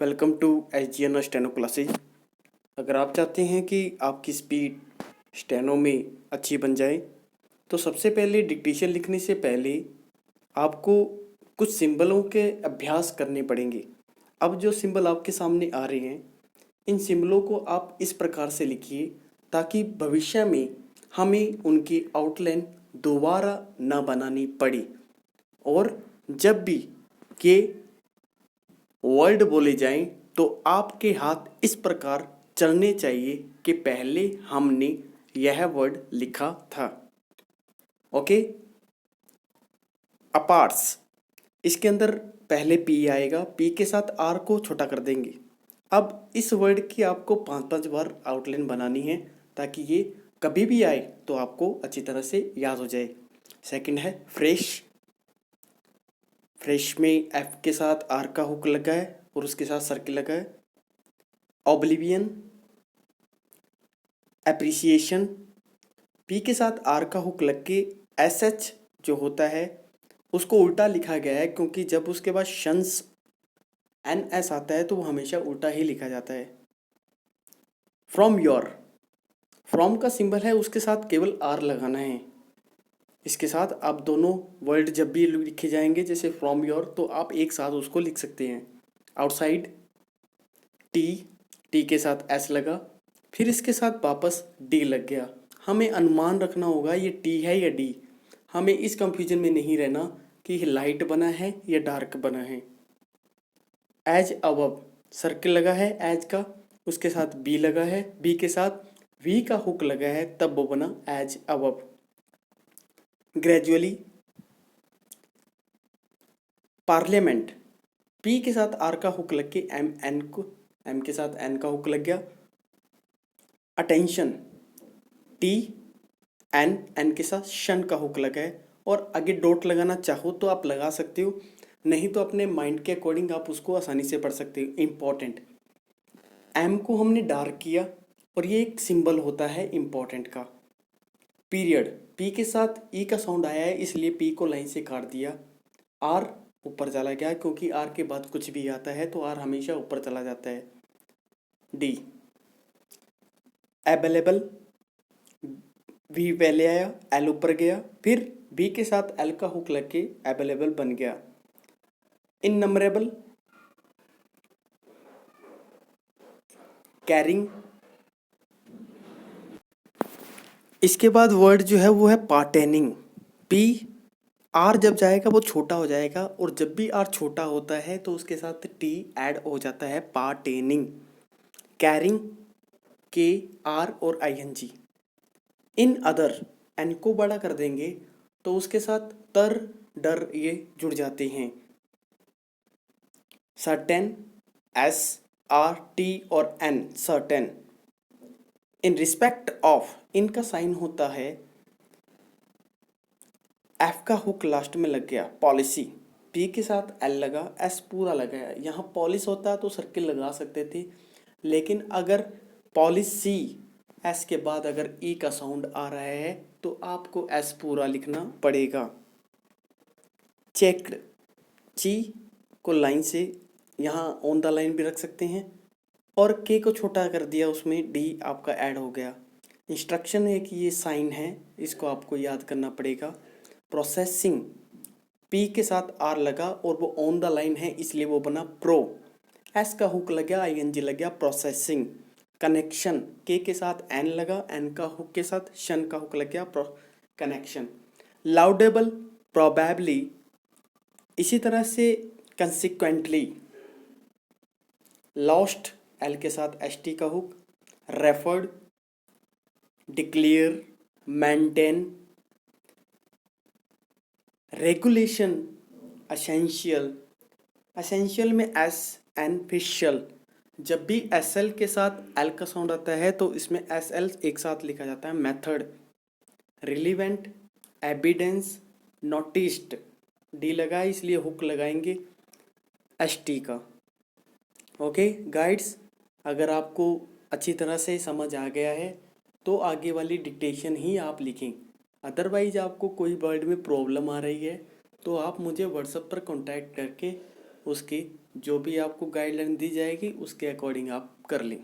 Welcome to SGN steno classes. अगर आप चाहते हैं कि आपकी स्पीड स्टेनो में अच्छी बन जाए तो सबसे पहले डिक्टेशन लिखने से पहले आपको कुछ सिंबलों के अभ्यास करने पड़ेंगे। अब जो सिंबल आपके सामने आ रहे हैं, इन सिंबलों को आप इस प्रकार से लिखिए ताकि भविष्य में हमें उनकी आउटलाइन दोबारा ना बनानी पड़े। और जब भी ये वर्ड बोले जाएं तो आपके हाथ इस प्रकार चलने चाहिए कि पहले हमने यह वर्ड लिखा था। ओके, अपार्ट्स, इसके अंदर पहले पी आएगा, पी के साथ आर को छोटा कर देंगे। अब इस वर्ड की आपको 5-5 बार आउटलाइन बनानी है ताकि ये कभी भी आए तो आपको अच्छी तरह से याद हो जाए। सेकंड है फ्रेश। फ्रेश में एफ के साथ आर का हुक लगा है और उसके साथ सर्किल लगा है। ऑब्लिवियन, एप्रिसिएशन, पी के साथ आर का हुक लग के एस एच जो होता है उसको उल्टा लिखा गया है, क्योंकि जब उसके बाद शंस एन एस आता है तो वो हमेशा उल्टा ही लिखा जाता है। फ्रॉम योर, फ्रॉम का सिंबल है, उसके साथ केवल आर लगाना है। इसके साथ आप दोनों वर्ड जब भी लिखे जाएंगे जैसे फ्रॉम योर तो आप एक साथ उसको लिख सकते हैं। आउटसाइड, टी, टी के साथ एस लगा, फिर इसके साथ वापस डी लग गया। हमें अनुमान रखना होगा ये टी है या डी। हमें इस कंफ्यूजन में नहीं रहना कि लाइट बना है या डार्क बना है। एज अबव, सर्किल लगा है एज का, उसके साथ बी लगा है, बी के साथ वी का हुक लगा है, तब वो बना as above. Gradually, parliament, P के साथ आर का हुक लग के एम के साथ एन का हुक लग गया। अटेंशन, टी एन, एन के साथ शन का हुक लगा है, और आगे डॉट लगाना चाहो तो आप लगा सकते हो, नहीं तो अपने माइंड के अकॉर्डिंग आप उसको आसानी से पढ़ सकते हो। इम्पॉर्टेंट, एम को हमने डार्क किया और ये एक सिंबल होता है इम्पॉर्टेंट का। पीरियड, पी के साथ ई का साउंड आया है इसलिए पी को लाइन से काट दिया। आर ऊपर चला गया क्योंकि आर के बाद कुछ भी आता है तो आर हमेशा ऊपर चला जाता है। डी, अवेलेबल, वी पहले आया, एल ऊपर गया, फिर बी के साथ एल का हुक लग के अवेलेबल बन गया। इननंबरेबल, कैरिंग, इसके बाद वर्ड जो है वो है पार्टेनिंग। पी आर जब जाएगा वो छोटा हो जाएगा, और जब भी आर छोटा होता है तो उसके साथ टी ऐड हो जाता है, पार्टेनिंग। कैरिंग, के आर और I N G. In other, N को बड़ा कर देंगे तो उसके साथ तर डर ये जुड़ जाते हैं। सर्टेन, एस आर टी और N, certain. In respect of, इनका साइन होता है, एफ का हुक लास्ट में लग गया। पॉलिसी, पी के साथ एल लगा, एस पूरा लगाया। यहाँ पॉलिस होता तो सर्किल लगा सकते थे, लेकिन अगर पॉलिसी एस के बाद अगर ई का साउंड आ रहा है तो आपको एस पूरा लिखना पड़ेगा। चेक्ड, ची को लाइन से यहाँ ऑन द लाइन भी रख सकते हैं, और के को छोटा कर दिया, उसमें डी आपका ऐड हो गया। इंस्ट्रक्शन है कि ये साइन है, इसको आपको याद करना पड़ेगा। प्रोसेसिंग, पी के साथ आर लगा और वो ऑन द लाइन है इसलिए वो बना प्रो। एस का हुक लग गया, आई एन जी लग गया, प्रोसेसिंग। कनेक्शन, के साथ एन लगा, एन का हुक के साथ शन का हुक लग गया, कनेक्शन। लाउडेबल, प्रोबेबली, इसी तरह से कंसिक्वेंटली। लॉस्ट, एल के साथ एस टी का hook, referred, declare, maintain. Regulation, essential, essential में एस एन फिशल। जब भी एस एल के साथ एल का साउंड आता है तो इसमें एस एल एक साथ लिखा जाता है। Method, relevant, evidence, noticed, D लगा इसलिए हुक लगाएंगे एस टी का। ओके गाइड्स, अगर आपको अच्छी तरह से समझ आ गया है तो आगे वाली डिक्टेशन ही आप लिखें। अदरवाइज आपको कोई वर्ड में प्रॉब्लम आ रही है तो आप मुझे व्हाट्सएप पर कांटेक्ट करके उसकी जो भी आपको गाइडलाइन दी जाएगी उसके अकॉर्डिंग आप कर लें।